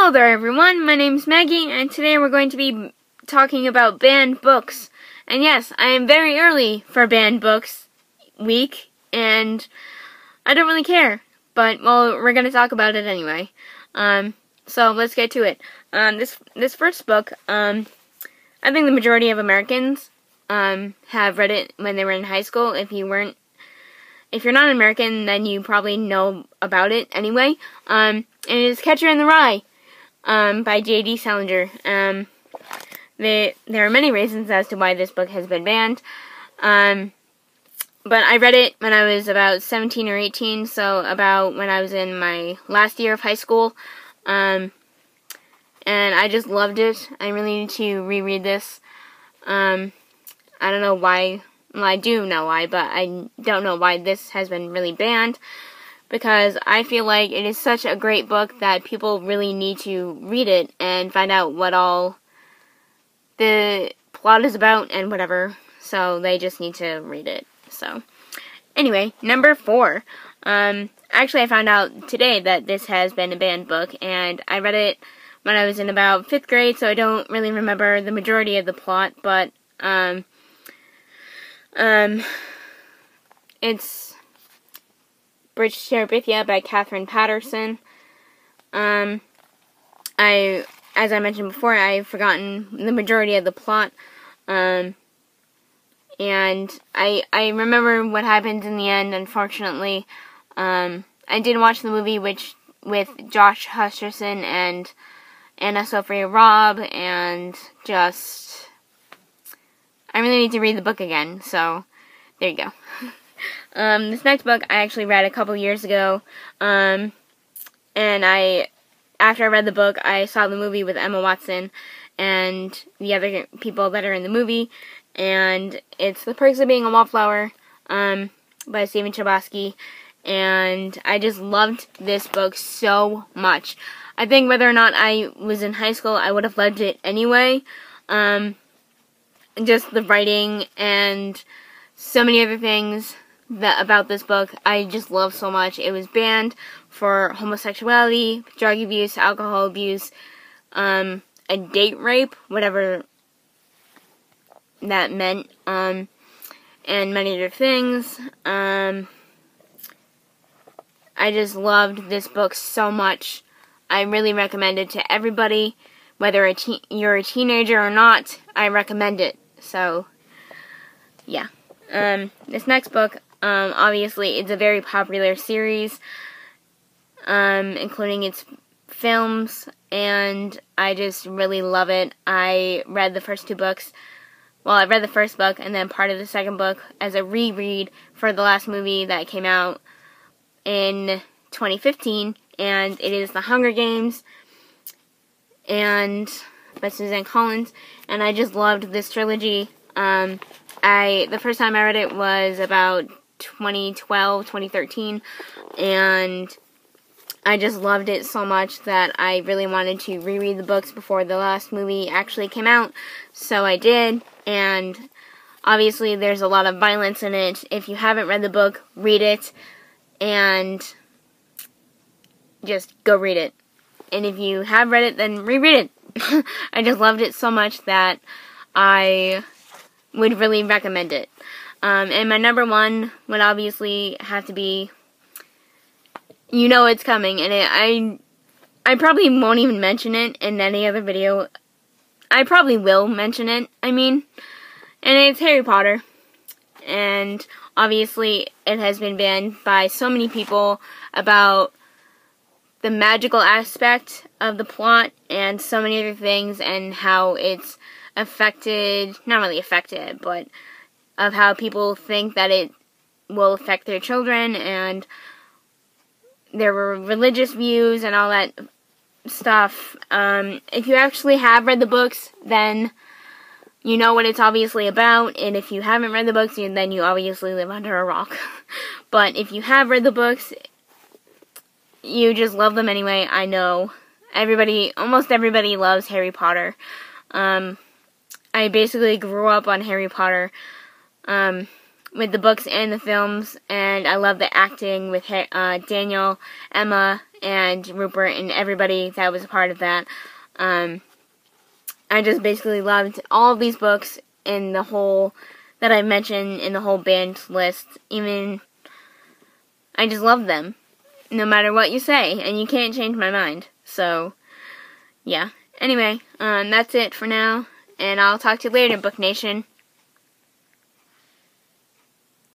Hello there everyone, my name's Maggie, and today we're going to be talking about banned books. And yes, I am very early for banned books week, and I don't really care. But, well, we're going to talk about it anyway. So let's get to it. This first book, I think the majority of Americans have read it when they were in high school. If you're not an American, then you probably know about it anyway. And it is Catcher in the Rye, by J.D. Salinger. There are many reasons as to why this book has been banned. But I read it when I was about 17 or 18, so about when I was in my last year of high school. And I just loved it. I really need to reread this. I don't know why. Well, I do know why, but I don't know why this has been really banned. Because I feel like it is such a great book that people really need to read it and find out what all the plot is about and whatever. So they just need to read it. So anyway, number 4. Actually, I found out today that this has been a banned book, and I read it when I was in about 5th grade, so I don't really remember the majority of the plot, but it's British Terabithia by Katherine Paterson. As I mentioned before, I've forgotten the majority of the plot. And I remember what happens in the end, unfortunately. I did watch the movie with Josh Hutcherson and Anna Sophia Robb, and just, I really need to read the book again, so there you go. This next book I actually read a couple years ago, and after I read the book, I saw the movie with Emma Watson and the other people that are in the movie, and it's The Perks of Being a Wallflower, by Stephen Chbosky, and I just loved this book so much. I think whether or not I was in high school, I would have loved it anyway. Just the writing and so many other things about this book I just love so much. It was banned for homosexuality, drug abuse, alcohol abuse, a date rape, whatever that meant, and many other things. I just loved this book so much. I really recommend it to everybody, whether you're a teenager or not. I recommend it. So, yeah. This next book, obviously, it's a very popular series, including its films, and I just really love it. I read the first 2 books. Well, I read the first book and then part of the second book as a reread for the last movie that came out in 2015, and it is The Hunger Games, and by Suzanne, and I just loved this trilogy. The first time I read it was about 2012, 2013, and I just loved it so much that I really wanted to reread the books before the last movie actually came out, so I did, and obviously there's a lot of violence in it. If you haven't read the book, read it, and just go read it. And if you have read it, then reread it. I just loved it so much that I would really recommend it. And my number 1 would obviously have to be You Know It's Coming, and I probably won't even mention it in any other video. I probably will mention it, and it's Harry Potter. And obviously it has been banned by so many people about the magical aspect of the plot and so many other things, and how it's affected, not really affected, but of how people think that it will affect their children, and there were religious views and all that stuff. If you actually have read the books, then you know what it's obviously about, and if you haven't read the books, then you obviously live under a rock. But if you have read the books, you just love them anyway. I know almost everybody loves Harry Potter. I basically grew up on Harry Potter, with the books and the films, and I love the acting with Daniel, Emma, and Rupert and everybody that was a part of that. I just basically loved all of these books in the whole, that I mentioned in the whole banned list. Even, I just love them, no matter what you say, and you can't change my mind. So, yeah. Anyway, that's it for now, and I'll talk to you later, Book Nation.